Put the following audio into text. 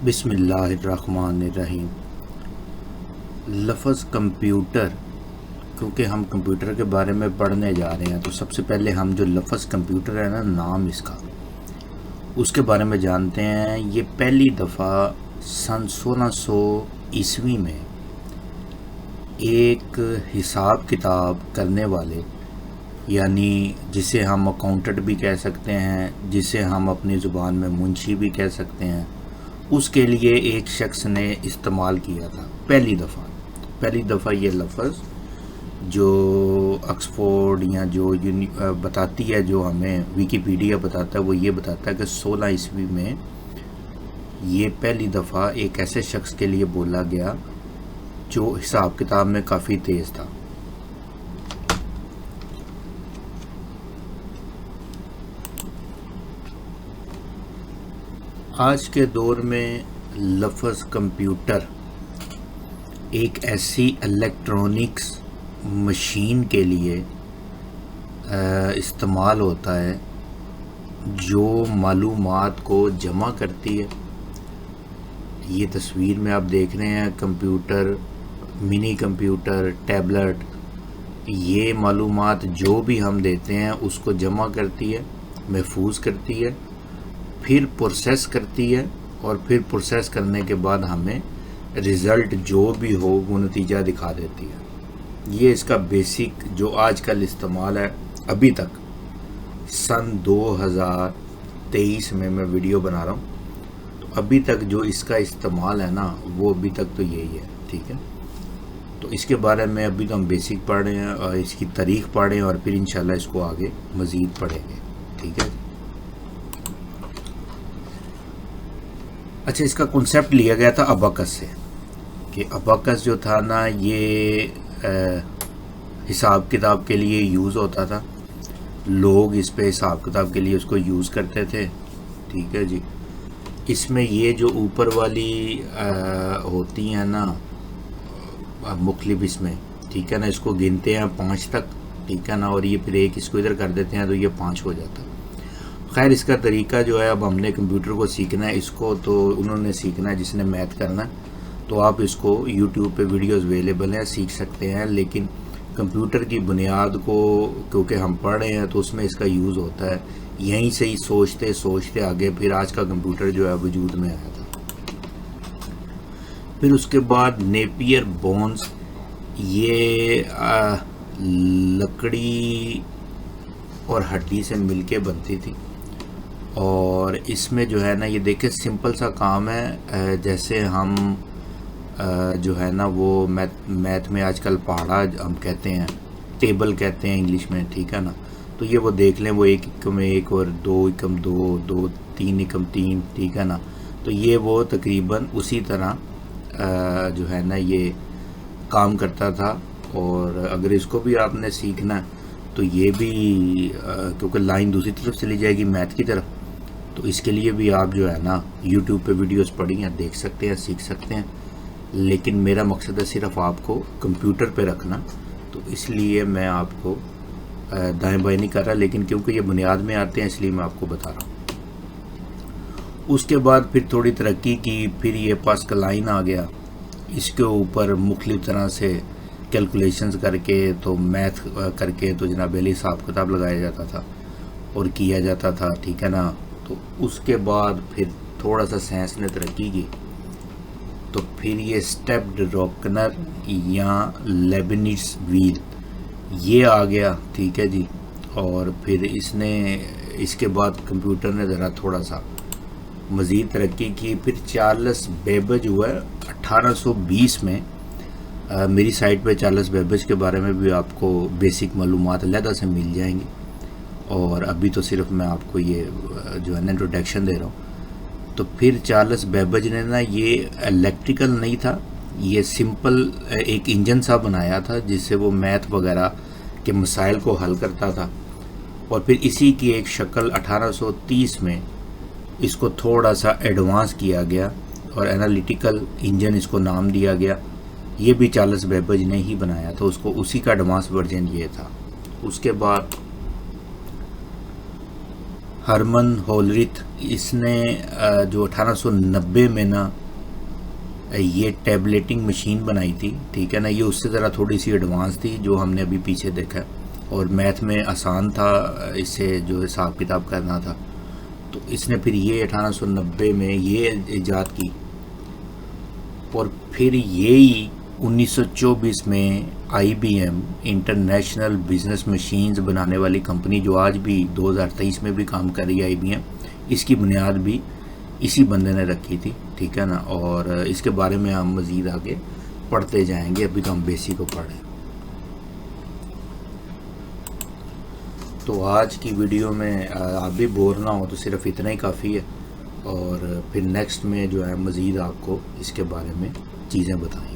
بسم اللہ الرحمن الرحیم۔ لفظ کمپیوٹر، کیونکہ ہم کمپیوٹر کے بارے میں پڑھنے جا رہے ہیں تو سب سے پہلے ہم جو لفظ کمپیوٹر ہے نا، نام اس کا، اس کے بارے میں جانتے ہیں۔ یہ پہلی دفعہ سن 1600 میں ایک حساب کتاب کرنے والے، یعنی جسے ہم اکاؤنٹنٹ بھی کہہ سکتے ہیں، جسے ہم اپنی زبان میں منشی بھی کہہ سکتے ہیں، اس کے لیے ایک شخص نے استعمال کیا تھا پہلی دفعہ یہ لفظ جو آکسفورڈ یا جو بتاتی ہے، جو ہمیں ویکیپیڈیا بتاتا ہے، وہ یہ بتاتا ہے کہ 16 میں یہ پہلی دفعہ ایک ایسے شخص کے لیے بولا گیا جو حساب کتاب میں کافی تیز تھا۔ آج کے دور میں لفظ کمپیوٹر ایک ایسی الیکٹرونکس مشین کے لیے استعمال ہوتا ہے جو معلومات کو جمع کرتی ہے۔ یہ تصویر میں آپ دیکھ رہے ہیں کمپیوٹر، منی کمپیوٹر، ٹیبلٹ، یہ معلومات جو بھی ہم دیتے ہیں اس کو جمع کرتی ہے، محفوظ کرتی ہے، پھر پروسیس کرتی ہے، اور پھر پروسیس کرنے کے بعد ہمیں رزلٹ جو بھی ہو وہ نتیجہ دکھا دیتی ہے۔ یہ اس کا بیسک جو آج کل استعمال ہے، ابھی تک سن 2023 میں ویڈیو بنا رہا ہوں، تو ابھی تک جو اس کا استعمال ہے نا، وہ ابھی تک تو یہی ہے، ٹھیک ہے۔ تو اس کے بارے میں ابھی تو ہم بیسک پڑھ رہے ہیں، اور اس کی تاریخ پڑھ رہے ہیں، اور پھر انشاءاللہ اس کو آگے مزید پڑھیں گے، ٹھیک ہے۔ اچھا، اس کا کنسیپٹ لیا گیا تھا اباکس سے، کہ اباکس جو تھا نا، یہ حساب کتاب کے لیے یوز ہوتا تھا، لوگ اس پہ حساب کتاب کے لیے اس کو یوز کرتے تھے، ٹھیک ہے جی۔ اس میں یہ جو اوپر والی ہوتی ہیں نا مختلف، اس میں ٹھیک ہے نا، اس کو گنتے ہیں 5 تک، ٹھیک ہے نا، اور یہ پھر ایک اس کو ادھر کر دیتے ہیں تو یہ 5 ہو جاتا ہے۔ خیر، اس کا طریقہ جو ہے، اب ہم نے کمپیوٹر کو سیکھنا ہے، اس کو تو انہوں نے سیکھنا ہے جس نے میتھ کرنا ہے، تو آپ اس کو یوٹیوب پہ ویڈیوز اویلیبل ہیں، سیکھ سکتے ہیں، لیکن کمپیوٹر کی بنیاد کو کیونکہ ہم پڑھ رہے ہیں تو اس میں اس کا یوز ہوتا ہے، یہیں سے ہی سوچتے آگے پھر آج کا کمپیوٹر جو ہے وجود میں آیا تھا۔ پھر اس کے بعد نیپیئر بونز، یہ لکڑی اور ہڈی سے مل کے بنتی تھی، اور اس میں جو ہے نا، یہ دیکھیں سمپل سا کام ہے، جیسے ہم جو ہے نا وہ میتھ میں آج کل پہاڑا ہم کہتے ہیں، ٹیبل کہتے ہیں انگلش میں، ٹھیک ہے نا، تو یہ وہ دیکھ لیں، وہ 1 × 1 اور 2 × 2 2 3 × 3، ٹھیک ہے نا، تو یہ وہ تقریباً اسی طرح جو ہے نا یہ کام کرتا تھا۔ اور اگر اس کو بھی آپ نے سیکھنا ہے تو یہ بھی کیونکہ لائن دوسری طرف چلی جائے گی میتھ کی طرف، تو اس کے لیے بھی آپ جو ہے نا یوٹیوب پہ ویڈیوز پڑھی ہیں، دیکھ سکتے ہیں، سیکھ سکتے ہیں، لیکن میرا مقصد ہے صرف آپ کو کمپیوٹر پہ رکھنا، تو اس لیے میں آپ کو دائیں بائیں نہیں کر رہا، لیکن کیونکہ یہ بنیاد میں آتے ہیں اس لیے میں آپ کو بتا رہا ہوں۔ اس کے بعد پھر تھوڑی ترقی کی، پھر یہ پاسکل لائن آ گیا، اس کے اوپر مختلف طرح سے کیلکولیشنز کر کے، تو میتھ کر کے تو جناب علی حساب کتاب لگایا جاتا تھا اور کیا جاتا تھا، ٹھیک ہے نا۔ تو اس کے بعد پھر تھوڑا سا سائنس نے ترقی کی، تو پھر یہ اسٹیپڈ روکنر یا لیبنیٹز ویل یہ آ گیا، ٹھیک ہے جی۔ اور پھر اس کے بعد کمپیوٹر نے ذرا تھوڑا سا مزید ترقی کی، پھر چارلس بیبج ہوا ہے 1820 میں۔ میری سائٹ پہ چارلس بیبج کے بارے میں بھی آپ کو بیسک معلومات علیحدہ سے مل جائیں گی، اور ابھی تو صرف میں آپ کو یہ جو ہے نا انٹروڈکشن دے رہا ہوں۔ تو پھر چارلس بیبج نے نا، یہ الیکٹریکل نہیں تھا، یہ سمپل ایک انجن سا بنایا تھا جس سے وہ میتھ وغیرہ کے مسائل کو حل کرتا تھا، اور پھر اسی کی ایک شکل 1830 میں اس کو تھوڑا سا ایڈوانس کیا گیا، اور انالیٹیکل انجن اس کو نام دیا گیا۔ یہ بھی چارلس بیبج نے ہی بنایا تھا، اس کو اسی کا ایڈوانس ورژن یہ تھا۔ اس کے بعد ہرمن ہولرتھ، اس نے جو 1890 میں نا یہ ٹیبلیٹنگ مشین بنائی تھی، ٹھیک ہے نا. یہ اس سے ذرا تھوڑی سی ایڈوانس تھی جو ہم نے ابھی پیچھے دیکھا ہے، اور میتھ میں آسان تھا اس سے جو حساب کتاب کرنا تھا. تو اس نے پھر یہ 1890 میں یہ ایجاد کی، اور پھر یہی 1924 میں I B M international business machines بنانے والی کمپنی، جو آج بھی 2023 میں بھی کام کر رہی ہے آئی بی ایم، اس کی بنیاد بھی اسی بندے نے رکھی تھی، ٹھیک ہے نا. اور اس کے بارے میں ہم مزید آگے پڑھتے جائیں گے، ابھی تو ہم بیسک کو پڑھ رہے ہیں. تو آج کی ویڈیو میں آپ بھی بور نہ ہو تو صرف اتنا ہی کافی ہے، اور پھر نیکسٹ میں جو ہے مزید آپ کو اس کے بارے میں چیزیں بتائیں.